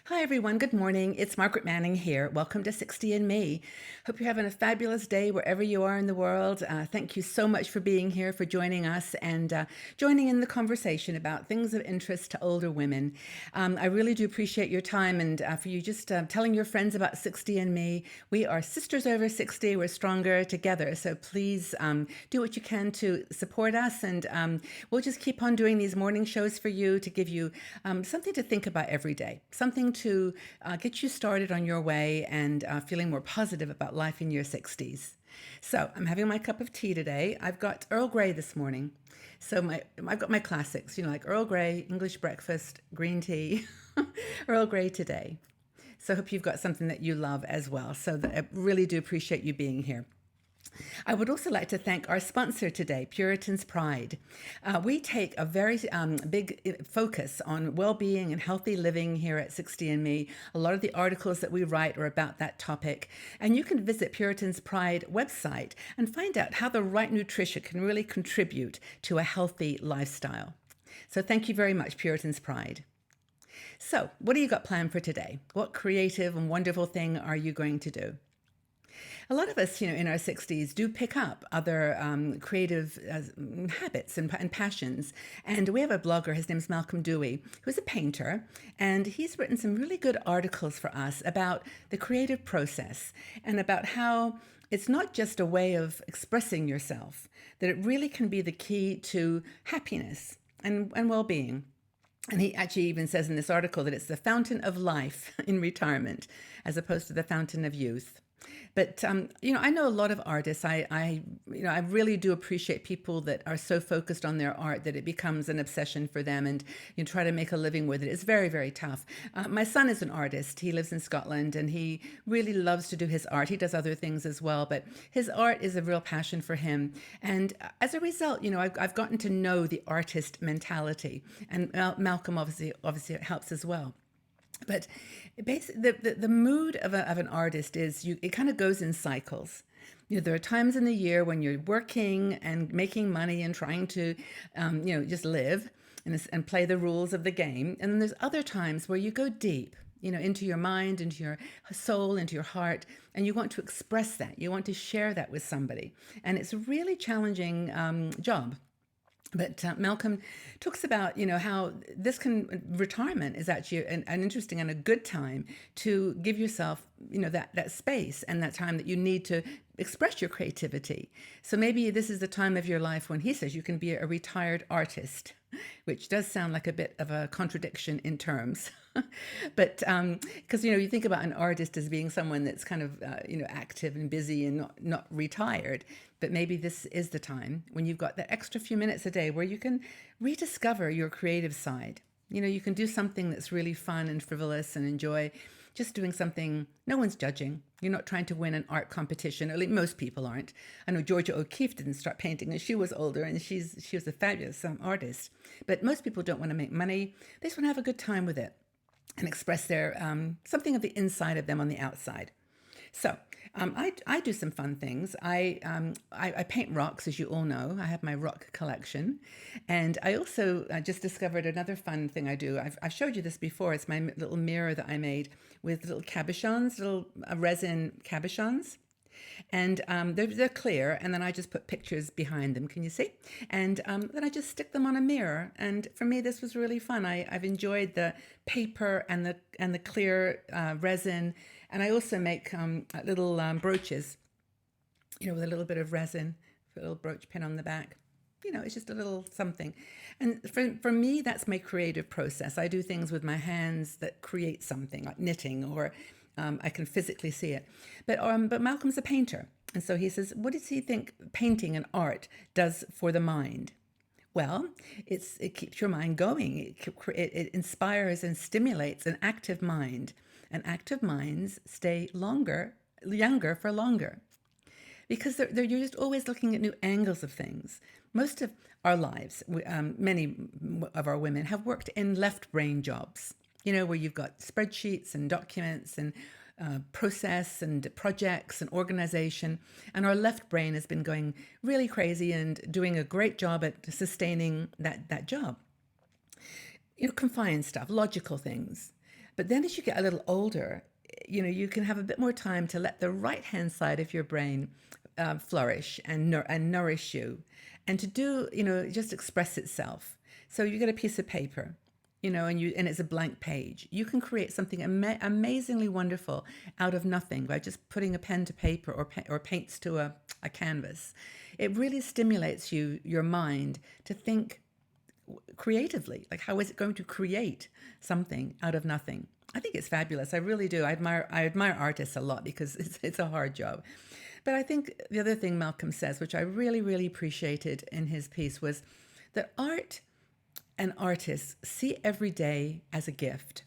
Hi, everyone. Good morning. It's Margaret Manning here. Welcome to 60 and Me. Hope you're having a fabulous day wherever you are in the world. Thank you so much for being here, for joining us, and joining in the conversation about things of interest to older women. I really do appreciate your time and for you just telling your friends about 60 and Me. We are sisters over 60. We're stronger together. So please do what you can to support us, and we'll just keep on doing these morning shows for you to give you something to think about every day, something to get you started on your way and feeling more positive about life in your 60s. So I'm having my cup of tea today. I've got Earl Grey this morning. So I've got my classics, like Earl Grey, English breakfast, green tea, Earl Grey today. So I hope you've got something that you love as well. So I really do appreciate you being here. I would also like to thank our sponsor today, Puritan's Pride. We take a very big focus on well-being and healthy living here at 60andMe. A lot of the articles that we write are about that topic. And you can visit Puritan's Pride website and find out how the right nutrition can really contribute to a healthy lifestyle. So thank you very much, Puritan's Pride. So what do you got planned for today? What creative and wonderful thing are you going to do? A lot of us, in our 60s do pick up other creative habits and passions. And we have a blogger, his name's Malcolm Dewey, who's a painter, and he's written some really good articles for us about the creative process and about how it's not just a way of expressing yourself, that it really can be the key to happiness and well-being. And he actually even says in this article that it's the fountain of life in retirement as opposed to the fountain of youth. But I know a lot of artists. I really do appreciate people that are so focused on their art that it becomes an obsession for them, and try to make a living with it. It's very, very tough. My son is an artist. He lives in Scotland, and he really loves to do his art. He does other things as well, but his art is a real passion for him. And as a result, I've gotten to know the artist mentality, and Malcolm obviously helps as well. But basically, the mood of an artist is it kind of goes in cycles. There are times in the year when you're working and making money and trying to, just live and play the rules of the game. And then there's other times where you go deep, into your mind, into your soul, into your heart, and you want to express that. You want to share that with somebody. And it's a really challenging job. But Malcolm talks about, how retirement is actually an interesting and a good time to give yourself, that space and that time that you need to express your creativity. So maybe this is the time of your life when he says you can be a retired artist, which does sound like a bit of a contradiction in terms. But because, you think about an artist as being someone that's kind of, active and busy and not retired. But maybe this is the time when you've got that extra few minutes a day where you can rediscover your creative side. You can do something that's really fun and frivolous and enjoy just doing something. No one's judging. You're not trying to win an art competition. At least most people aren't. I know Georgia O'Keeffe didn't start painting and she was older, and she was a fabulous artist. But most people don't want to make money. They just want to have a good time with it and express their something of the inside of them on the outside. So I do some fun things. I paint rocks, as you all know. I have my rock collection. And I also just discovered another fun thing I do. I've showed you this before. It's my little mirror that I made with little cabochons, little resin cabochons. And they're clear, and then I just put pictures behind them. Can you see? And then I just stick them on a mirror. And for me, this was really fun. I've enjoyed the paper and the clear resin, and I also make little brooches, with a little bit of resin, a little brooch pin on the back. It's just a little something. And for me, that's my creative process. I do things with my hands that create something, like knitting, or I can physically see it. But Malcolm's a painter. And so he says, what does he think painting and art does for the mind? Well, it keeps your mind going. It inspires and stimulates an active mind. And active minds stay younger for longer. Because you're just always looking at new angles of things. Most of our lives, many of our women have worked in left brain jobs, where you've got spreadsheets and documents and process and projects and organization. And our left brain has been going really crazy and doing a great job at sustaining that job. Confined stuff, logical things. But then as you get a little older, you can have a bit more time to let the right hand side of your brain flourish and nourish you, and to do, just express itself. So you get a piece of paper, and it's a blank page. You can create something amazingly wonderful out of nothing by just putting a pen to paper or paints to a canvas. It really stimulates your mind to think creatively. Like, how is it going to create something out of nothing? I think it's fabulous. I really do. I admire artists a lot because it's a hard job. But I think the other thing Malcolm says, which I really, really appreciated in his piece, was that art and artists see every day as a gift.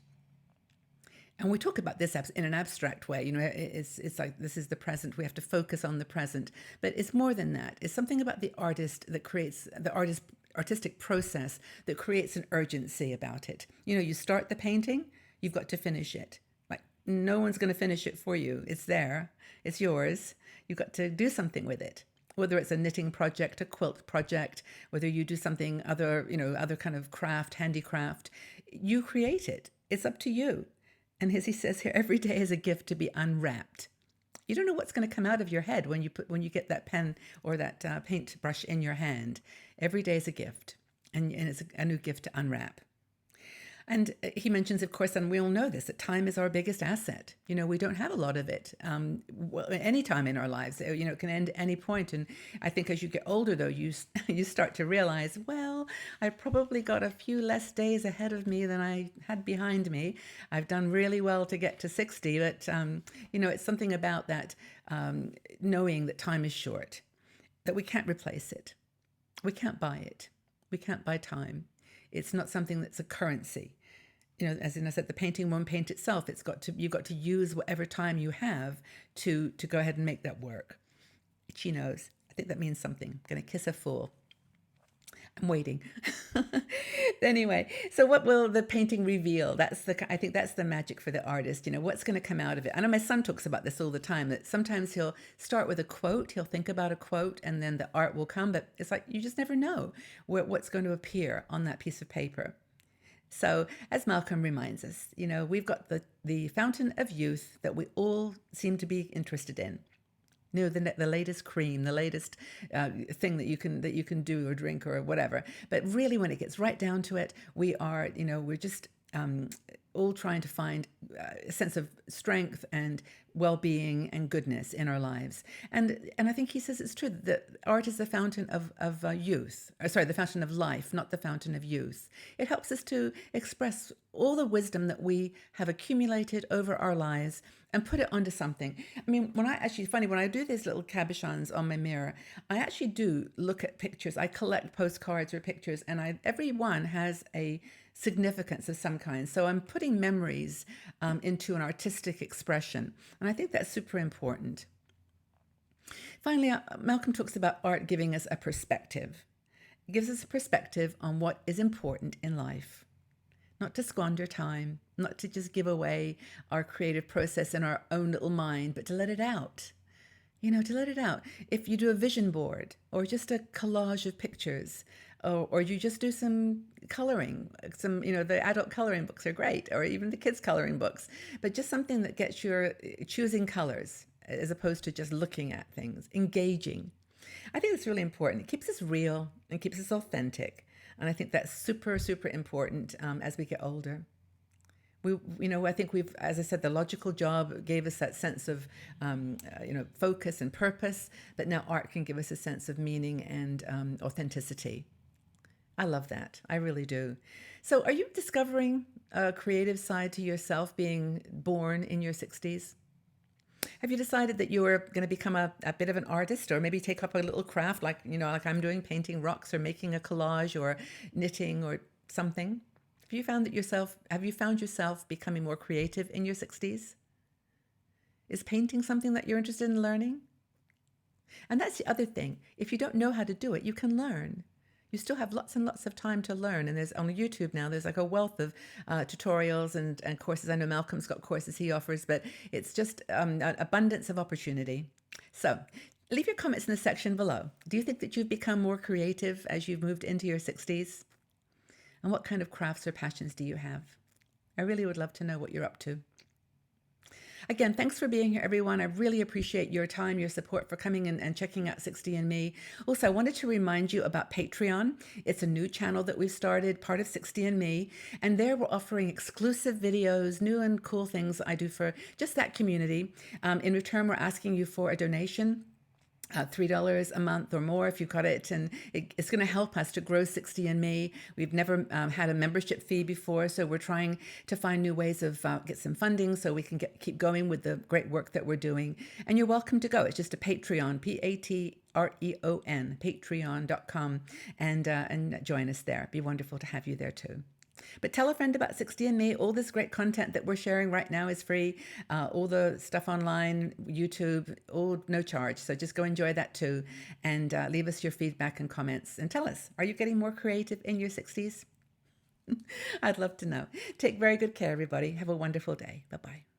And we talk about this in an abstract way. It's like, this is the present. We have to focus on the present. But it's more than that. It's something about the artist that creates the artistic process that creates an urgency about it. You start the painting, you've got to finish it. Like, no one's going to finish it for you. It's there. It's yours. You've got to do something with it. Whether it's a knitting project, a quilt project, whether you do something other kind of craft, handicraft, you create it. It's up to you. And as he says here, every day is a gift to be unwrapped. You don't know what's going to come out of your head when you get that pen or that paintbrush in your hand. Every day is a gift, and it's a new gift to unwrap. And he mentions, of course, and we all know this, that time is our biggest asset. We don't have a lot of it any time in our lives. It can end at any point. And I think as you get older, though, you start to realize, well, I probably got a few less days ahead of me than I had behind me. I've done really well to get to 60, but, it's something about that knowing that time is short, that we can't replace it. We can't buy it. We can't buy time. It's not something that's a currency. As I said, the painting won't paint itself. You've got to use whatever time you have to go ahead and make that work. She knows. I think that means something. I'm going to kiss a fool. I'm waiting. Anyway, so what will the painting reveal? I think that's the magic for the artist. What's going to come out of it? I know my son talks about this all the time, that sometimes he'll start with a quote, he'll think about a quote, and then the art will come, but it's like, you just never know what's going to appear on that piece of paper. So, as Malcolm reminds us, we've got the fountain of youth that we all seem to be interested in. The latest cream, the latest thing that you can do or drink or whatever. But really, when it gets right down to it, we're just all trying to find a sense of strength and well-being and goodness in our lives. And I think he says it's true that art is the fountain of youth. The fountain of life, not the fountain of youth. It helps us to express all the wisdom that we have accumulated over our lives and put it onto something. I mean, when I do these little cabochons on my mirror, I actually do look at pictures. I collect postcards or pictures, and every one has a significance of some kind. So I'm putting memories into an artistic expression. And I think that's super important. Finally, Malcolm talks about art giving us a perspective. It gives us a perspective on what is important in life. Not to squander time, not to just give away our creative process in our own little mind, but to let it out. To let it out. If you do a vision board or just a collage of pictures, or you just do some coloring, the adult coloring books are great, or even the kids coloring books, but just something that gets your choosing colors as opposed to just looking at things, engaging. I think it's really important. It keeps us real and keeps us authentic. And I think that's super, super important as we get older. I think as I said, the logical job gave us that sense of, focus and purpose, but now art can give us a sense of meaning and authenticity. I love that. I really do. So are you discovering a creative side to yourself being born in your 60s? Have you decided that you are going to become a bit of an artist, or maybe take up a little craft like I'm doing, painting rocks or making a collage or knitting or something? Have you found yourself becoming more creative in your 60s? Is painting something that you're interested in learning? And that's the other thing. If you don't know how to do it, you can learn. You still have lots and lots of time to learn. And there's on YouTube now, there's like a wealth of tutorials and courses. I know Malcolm's got courses he offers, but it's just an abundance of opportunity. So leave your comments in the section below. Do you think that you've become more creative as you've moved into your 60s? And what kind of crafts or passions do you have? I really would love to know what you're up to. Again, thanks for being here, everyone. I really appreciate your time, your support for coming in and checking out 60andMe. Also, I wanted to remind you about Patreon. It's a new channel that we've started, part of 60andMe. And there we're offering exclusive videos, new and cool things I do for just that community. In return, we're asking you for a donation. $3 a month or more if you've got it, and it's going to help us to grow 60andMe. We've never had a membership fee before, so we're trying to find new ways of get some funding so we can keep going with the great work that we're doing. And you're welcome to go. It's just a Patreon, Patreon, patreon.com, and join us there. It'd be wonderful to have you there too. But tell a friend about 60andMe. All this great content that we're sharing right now is free. All the stuff online, YouTube, all no charge. So just go enjoy that too. And leave us your feedback and comments. And tell us, are you getting more creative in your 60s? I'd love to know. Take very good care, everybody. Have a wonderful day. Bye-bye.